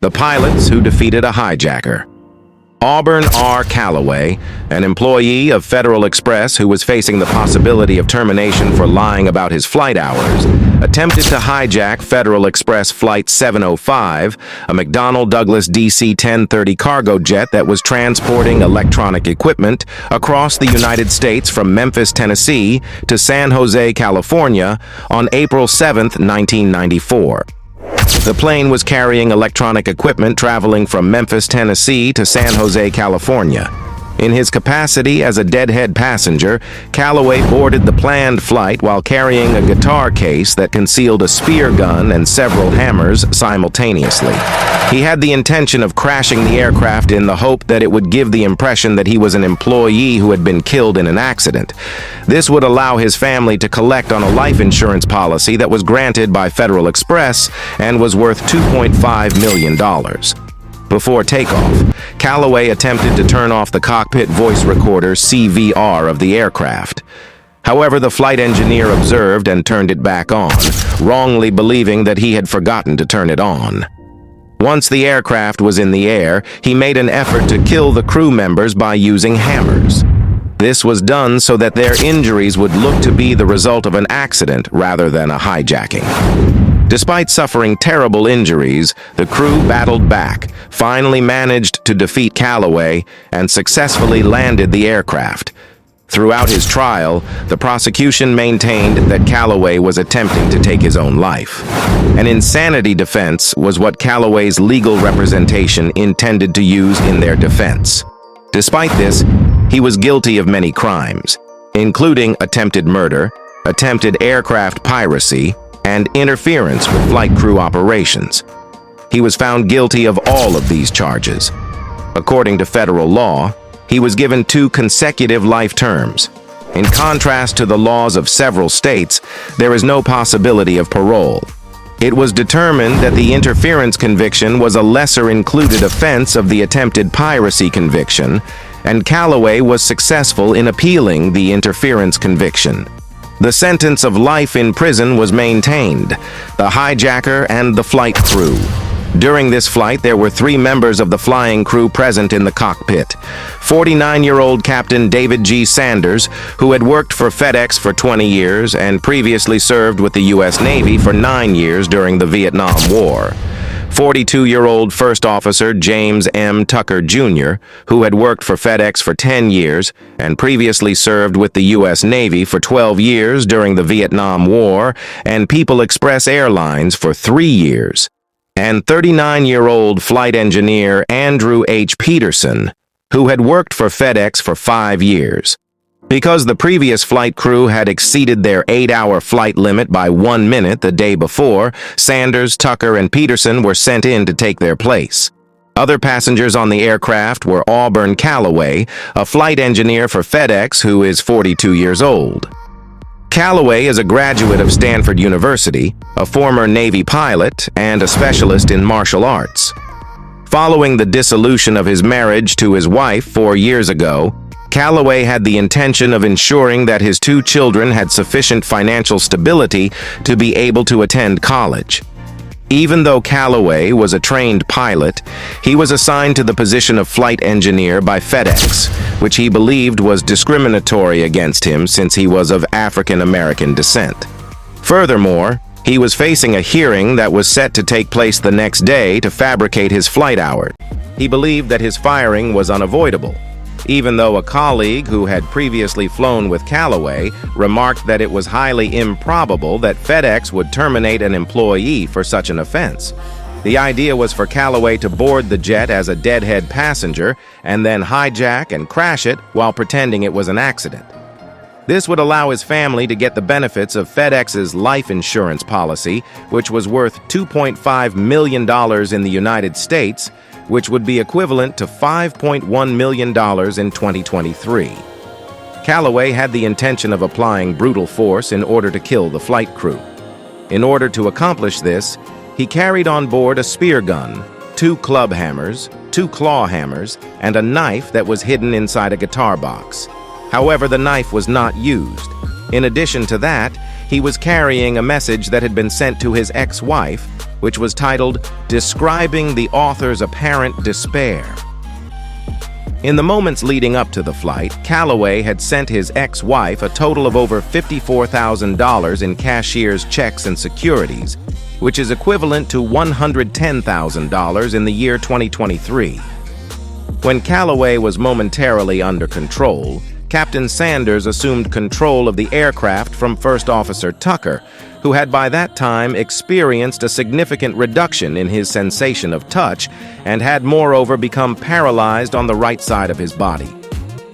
The pilots who defeated a hijacker. Auburn R. Calloway, an employee of Federal Express who was facing the possibility of termination for lying about his flight hours, attempted to hijack Federal Express Flight 705, a McDonnell Douglas DC-1030 cargo jet that was transporting electronic equipment across the United States from Memphis, Tennessee to San Jose, California on April 7, 1994. The plane was carrying electronic equipment traveling from Memphis, Tennessee to San Jose, California. In his capacity as a deadhead passenger, Calloway boarded the planned flight while carrying a guitar case that concealed a spear gun and several hammers simultaneously. He had the intention of crashing the aircraft in the hope that it would give the impression that he was an employee who had been killed in an accident. This would allow his family to collect on a life insurance policy that was granted by Federal Express and was worth $2.5 million. Before takeoff, Calloway attempted to turn off the cockpit voice recorder CVR of the aircraft. However, the flight engineer observed and turned it back on, wrongly believing that he had forgotten to turn it on. Once the aircraft was in the air, he made an effort to kill the crew members by using hammers. This was done so that their injuries would look to be the result of an accident rather than a hijacking. Despite suffering terrible injuries, the crew battled back, finally managed to defeat Calloway, and successfully landed the aircraft. Throughout his trial, the prosecution maintained that Calloway was attempting to take his own life. An insanity defense was what Calloway's legal representation intended to use in their defense. Despite this, he was guilty of many crimes, including attempted murder, attempted aircraft piracy, and interference with flight crew operations. He was found guilty of all of these charges. According to federal law, he was given 2 consecutive life terms. In contrast to the laws of several states, there is no possibility of parole. It was determined that the interference conviction was a lesser included offense of the attempted piracy conviction, and Calloway was successful in appealing the interference conviction. The sentence of life in prison was maintained, the hijacker and the flight crew. During this flight, there were 3 members of the flying crew present in the cockpit. 49-year-old Captain David G. Sanders, who had worked for FedEx for 20 years and previously served with the U.S. Navy for 9 years during the Vietnam War. 42-year-old First Officer James M. Tucker, Jr., who had worked for FedEx for 10 years and previously served with the U.S. Navy for 12 years during the Vietnam War and People Express Airlines for 3 years. And 39-year-old flight engineer Andrew H. Peterson, who had worked for FedEx for 5 years. Because the previous flight crew had exceeded their 8-hour flight limit by 1 minute the day before, Sanders, Tucker, and Peterson were sent in to take their place. Other passengers on the aircraft were Auburn Calloway, a flight engineer for FedEx who is 42 years old. Calloway is a graduate of Stanford University, a former Navy pilot, and a specialist in martial arts. Following the dissolution of his marriage to his wife 4 years ago, Calloway had the intention of ensuring that his 2 children had sufficient financial stability to be able to attend college. Even though Calloway was a trained pilot, he was assigned to the position of flight engineer by FedEx, which he believed was discriminatory against him since he was of African American descent. Furthermore, he was facing a hearing that was set to take place the next day to fabricate his flight hours. He believed that his firing was unavoidable, even though a colleague who had previously flown with Calloway remarked that it was highly improbable that FedEx would terminate an employee for such an offense. The idea was for Calloway to board the jet as a deadhead passenger and then hijack and crash it while pretending it was an accident. This would allow his family to get the benefits of FedEx's life insurance policy, which was worth $2.5 million in the United States, which would be equivalent to $5.1 million in 2023. Calloway had the intention of applying brutal force in order to kill the flight crew. In order to accomplish this, he carried on board a spear gun, 2 club hammers, 2 claw hammers, and a knife that was hidden inside a guitar box. However, the knife was not used. In addition to that, he was carrying a message that had been sent to his ex-wife, which was titled "Describing the Author's Apparent Despair." In the moments leading up to the flight, Calloway had sent his ex-wife a total of over $54,000 in cashier's checks and securities, which is equivalent to $110,000 in the year 2023. When Calloway was momentarily under control, Captain Sanders assumed control of the aircraft from First Officer Tucker, who had by that time experienced a significant reduction in his sensation of touch and had moreover become paralyzed on the right side of his body.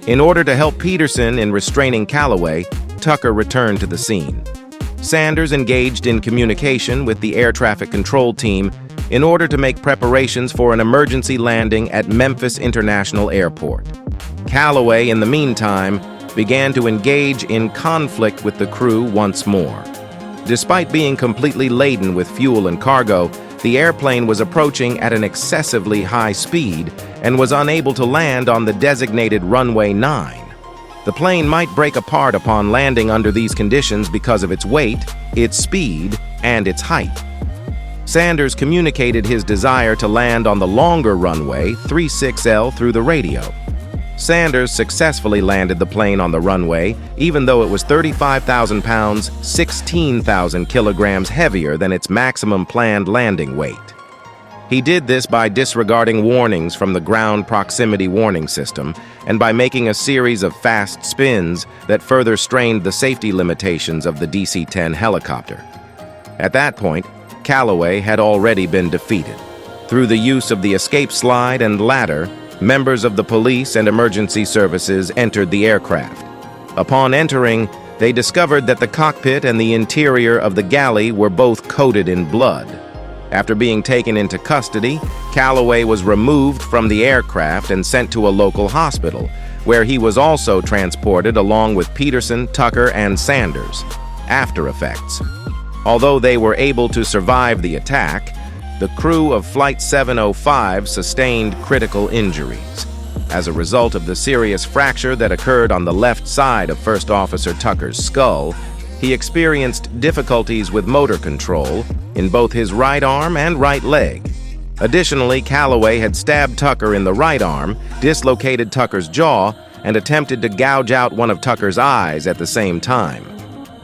In order to help Peterson in restraining Calloway, Tucker returned to the scene. Sanders engaged in communication with the air traffic control team in order to make preparations for an emergency landing at Memphis International Airport. Calloway, in the meantime, began to engage in conflict with the crew once more. Despite being completely laden with fuel and cargo, the airplane was approaching at an excessively high speed and was unable to land on the designated runway 9. The plane might break apart upon landing under these conditions because of its weight, its speed, and its height. Sanders communicated his desire to land on the longer runway 36L through the radio. Sanders successfully landed the plane on the runway, even though it was 35,000 pounds, 16,000 kilograms heavier than its maximum planned landing weight. He did this by disregarding warnings from the ground proximity warning system and by making a series of fast spins that further strained the safety limitations of the DC-10 helicopter. At that point, Calloway had already been defeated. Through the use of the escape slide and ladder, members of the police and emergency services entered the aircraft. Upon entering, they discovered that the cockpit and the interior of the galley were both coated in blood. After being taken into custody, Calloway was removed from the aircraft and sent to a local hospital, where he was also transported along with Peterson, Tucker, and Sanders. After effects. Although they were able to survive the attack, the crew of Flight 705 sustained critical injuries. As a result of the serious fracture that occurred on the left side of First Officer Tucker's skull, he experienced difficulties with motor control in both his right arm and right leg. Additionally, Calloway had stabbed Tucker in the right arm, dislocated Tucker's jaw, and attempted to gouge out one of Tucker's eyes at the same time.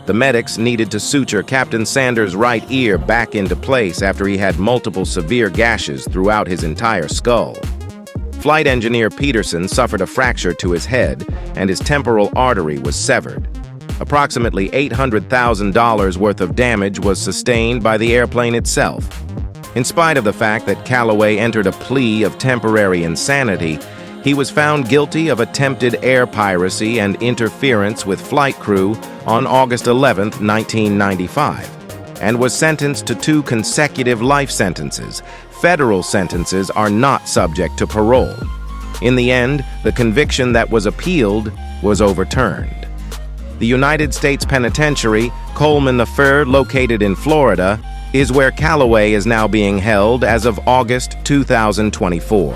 The medics needed to suture Captain Sanders' right ear back into place after he had multiple severe gashes throughout his entire skull. Flight engineer Peterson suffered a fracture to his head, and his temporal artery was severed. Approximately $800,000 worth of damage was sustained by the airplane itself. In spite of the fact that Calloway entered a plea of temporary insanity, he was found guilty of attempted air piracy and interference with flight crew on August 11, 1995, and was sentenced to 2 consecutive life sentences. Federal sentences are not subject to parole. In the end, the conviction that was appealed was overturned. The United States Penitentiary, Coleman Affair, located in Florida, is where Calloway is now being held as of August 2024.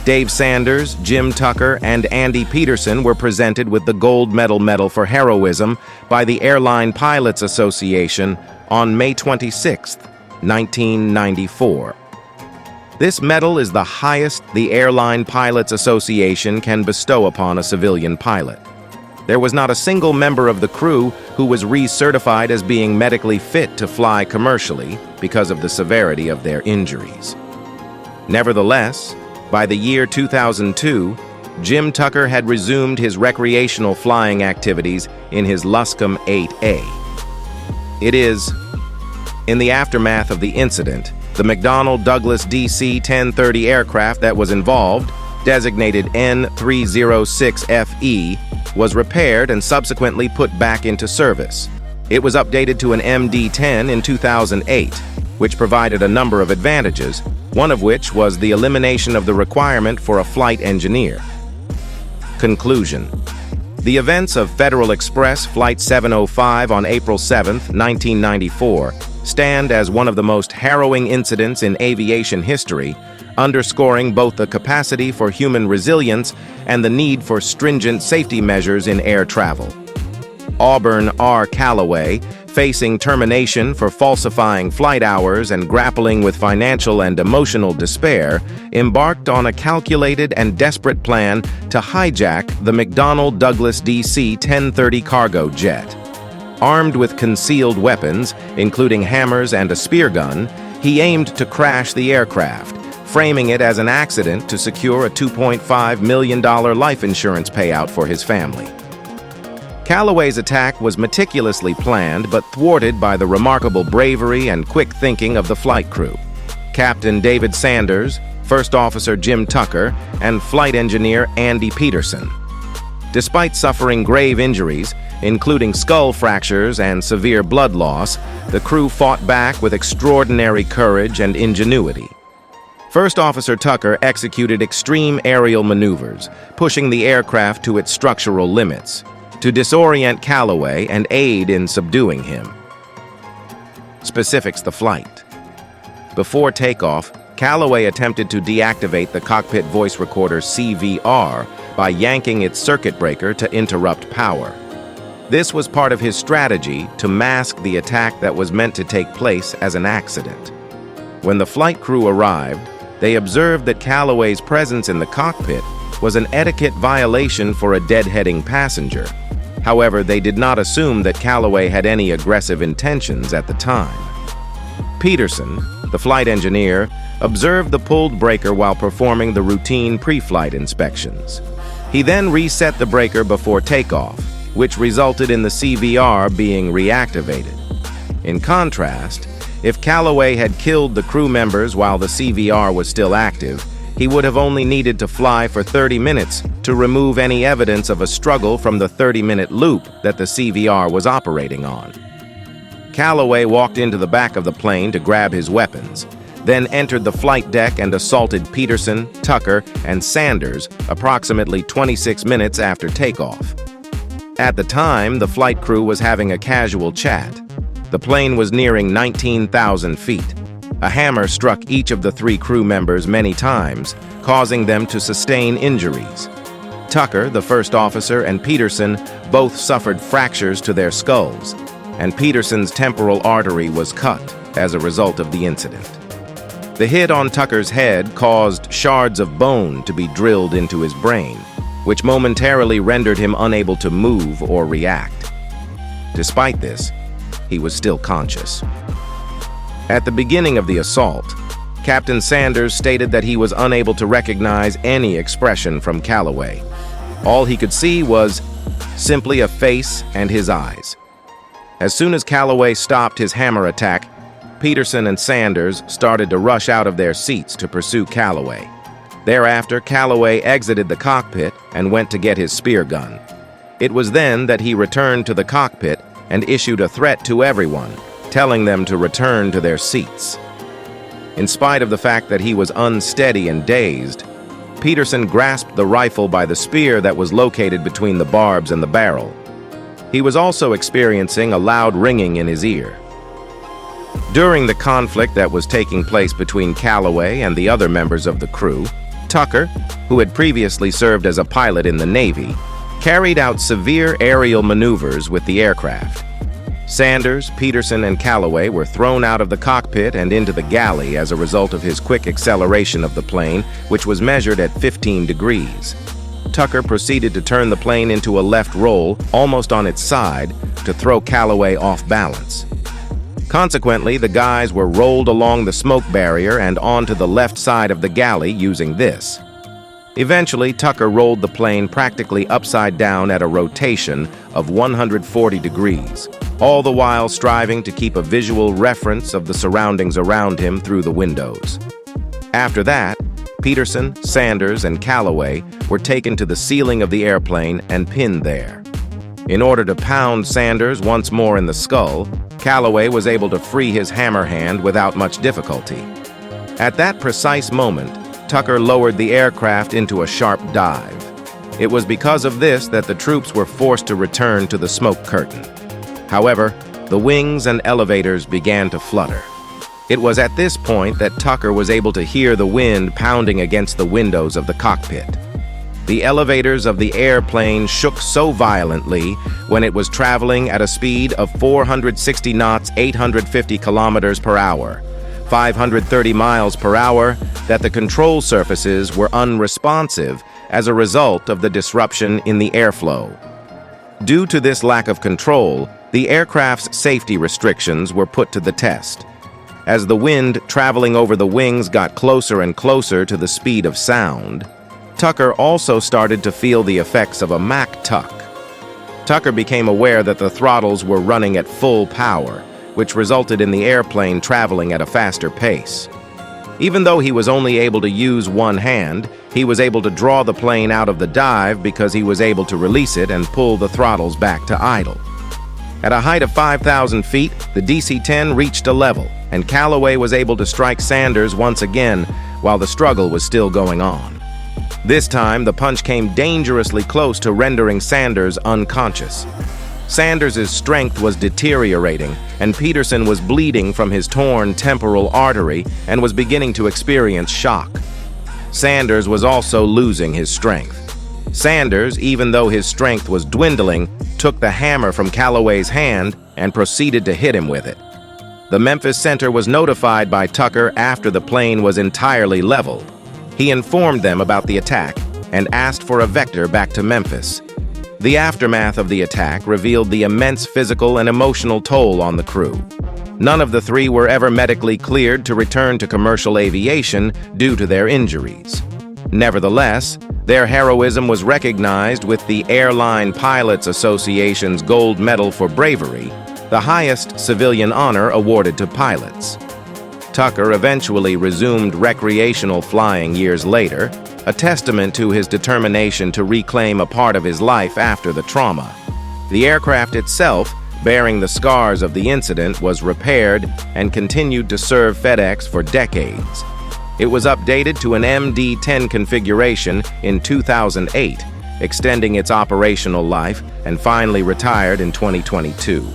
Dave Sanders, Jim Tucker, and Andy Peterson were presented with the Gold Medal for Heroism by the Airline Pilots Association on May 26, 1994. This medal is the highest the Airline Pilots Association can bestow upon a civilian pilot. There was not a single member of the crew who was recertified as being medically fit to fly commercially because of the severity of their injuries. Nevertheless, by the year 2002, Jim Tucker had resumed his recreational flying activities in his Luscombe 8A. It is, in the aftermath of the incident, the McDonnell Douglas DC-1030 aircraft that was involved, designated N306FE, was repaired and subsequently put back into service. It was updated to an MD-10 in 2008, which provided a number of advantages, one of which was the elimination of the requirement for a flight engineer. Conclusion. The events of Federal Express Flight 705 on April 7, 1994, stand as one of the most harrowing incidents in aviation history, underscoring both the capacity for human resilience and the need for stringent safety measures in air travel. Auburn R. Calloway, facing termination for falsifying flight hours and grappling with financial and emotional despair, embarked on a calculated and desperate plan to hijack the McDonnell Douglas DC-1030 cargo jet. Armed with concealed weapons, including hammers and a spear gun, he aimed to crash the aircraft, framing it as an accident to secure a $2.5 million life insurance payout for his family. Calloway's attack was meticulously planned but thwarted by the remarkable bravery and quick thinking of the flight crew. Captain David Sanders, First Officer Jim Tucker, and Flight Engineer Andy Peterson. Despite suffering grave injuries, including skull fractures and severe blood loss, the crew fought back with extraordinary courage and ingenuity. First Officer Tucker executed extreme aerial maneuvers, pushing the aircraft to its structural limits, to disorient Calloway and aid in subduing him. Specifics: the flight. Before takeoff, Calloway attempted to deactivate the cockpit voice recorder CVR by yanking its circuit breaker to interrupt power. This was part of his strategy to mask the attack that was meant to take place as an accident. When the flight crew arrived, they observed that Calloway's presence in the cockpit was an etiquette violation for a deadheading passenger. However, they did not assume that Calloway had any aggressive intentions at the time. Peterson, the flight engineer, observed the pulled breaker while performing the routine pre-flight inspections. He then reset the breaker before takeoff, which resulted in the CVR being reactivated. In contrast, if Calloway had killed the crew members while the CVR was still active, he would have only needed to fly for 30 minutes to remove any evidence of a struggle from the 30-minute loop that the CVR was operating on. Calloway walked into the back of the plane to grab his weapons, then entered the flight deck and assaulted Peterson, Tucker, and Sanders approximately 26 minutes after takeoff. At the time, the flight crew was having a casual chat. The plane was nearing 19,000 feet. A hammer struck each of the 3 crew members many times, causing them to sustain injuries. Tucker, the first officer, and Peterson both suffered fractures to their skulls, and Peterson's temporal artery was cut as a result of the incident. The hit on Tucker's head caused shards of bone to be drilled into his brain, which momentarily rendered him unable to move or react. Despite this, he was still conscious. At the beginning of the assault, Captain Sanders stated that he was unable to recognize any expression from Calloway. All he could see was simply a face and his eyes. As soon as Calloway stopped his hammer attack, Peterson and Sanders started to rush out of their seats to pursue Calloway. Thereafter, Calloway exited the cockpit and went to get his spear gun. It was then that he returned to the cockpit and issued a threat to everyone, telling them to return to their seats. In spite of the fact that he was unsteady and dazed, Peterson grasped the rifle by the spear that was located between the barbs and the barrel. He was also experiencing a loud ringing in his ear. During the conflict that was taking place between Calloway and the other members of the crew, Tucker, who had previously served as a pilot in the Navy, carried out severe aerial maneuvers with the aircraft. Sanders, Peterson, and Calloway were thrown out of the cockpit and into the galley as a result of his quick acceleration of the plane, which was measured at 15 degrees. Tucker proceeded to turn the plane into a left roll, almost on its side, to throw Calloway off balance. Consequently, the guys were rolled along the smoke barrier and onto the left side of the galley using this. Eventually, Tucker rolled the plane practically upside down at a rotation of 140 degrees, all the while striving to keep a visual reference of the surroundings around him through the windows. After that, Peterson, Sanders, and Calloway were taken to the ceiling of the airplane and pinned there. In order to pound Sanders once more in the skull, Calloway was able to free his hammer hand without much difficulty. At that precise moment, Tucker lowered the aircraft into a sharp dive. It was because of this that the troops were forced to return to the smoke curtain. However, the wings and elevators began to flutter. It was at this point that Tucker was able to hear the wind pounding against the windows of the cockpit. The elevators of the airplane shook so violently when it was traveling at a speed of 460 knots, 850 kilometers per hour, 530 miles per hour, that the control surfaces were unresponsive as a result of the disruption in the airflow. Due to this lack of control, the aircraft's safety restrictions were put to the test. As the wind traveling over the wings got closer and closer to the speed of sound, Tucker also started to feel the effects of a Mach tuck. Tucker became aware that the throttles were running at full power, which resulted in the airplane traveling at a faster pace. Even though he was only able to use one hand, he was able to draw the plane out of the dive because he was able to release it and pull the throttles back to idle. At a height of 5,000 feet, the DC-10 reached a level, and Callaway was able to strike Sanders once again while the struggle was still going on. This time, the punch came dangerously close to rendering Sanders unconscious. Sanders' strength was deteriorating, and Peterson was bleeding from his torn temporal artery and was beginning to experience shock. Sanders was also losing his strength. Sanders, even though his strength was dwindling, took the hammer from Callaway's hand and proceeded to hit him with it. The Memphis Center was notified by Tucker after the plane was entirely leveled. He informed them about the attack and asked for a vector back to Memphis. The aftermath of the attack revealed the immense physical and emotional toll on the crew. None of the three were ever medically cleared to return to commercial aviation due to their injuries. Nevertheless, their heroism was recognized with the Airline Pilots Association's Gold Medal for Bravery, the highest civilian honor awarded to pilots. Tucker eventually resumed recreational flying years later, a testament to his determination to reclaim a part of his life after the trauma. The aircraft itself, bearing the scars of the incident, was repaired and continued to serve FedEx for decades. It was updated to an MD-10 configuration in 2008, extending its operational life, and finally retired in 2022.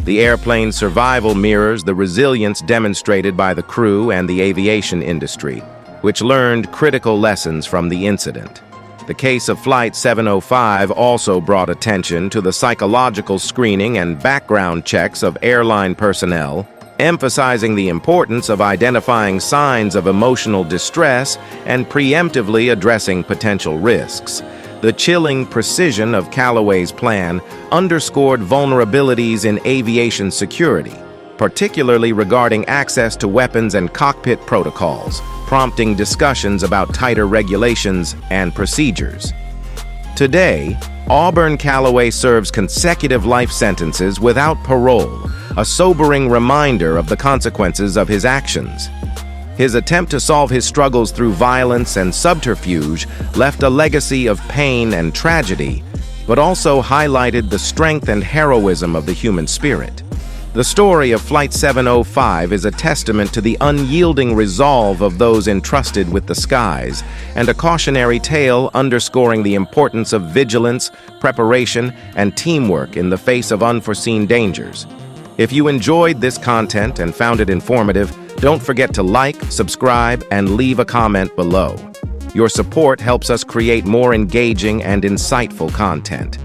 The airplane's survival mirrors the resilience demonstrated by the crew and the aviation industry, which learned critical lessons from the incident. The case of Flight 705 also brought attention to the psychological screening and background checks of airline personnel, emphasizing the importance of identifying signs of emotional distress and preemptively addressing potential risks. The chilling precision of Callaway's plan underscored vulnerabilities in aviation security, particularly regarding access to weapons and cockpit protocols, prompting discussions about tighter regulations and procedures. Today, Auburn Callaway serves consecutive life sentences without parole, a sobering reminder of the consequences of his actions. His attempt to solve his struggles through violence and subterfuge left a legacy of pain and tragedy, but also highlighted the strength and heroism of the human spirit. The story of Flight 705 is a testament to the unyielding resolve of those entrusted with the skies, and a cautionary tale underscoring the importance of vigilance, preparation, and teamwork in the face of unforeseen dangers. If you enjoyed this content and found it informative, don't forget to like, subscribe, and leave a comment below. Your support helps us create more engaging and insightful content.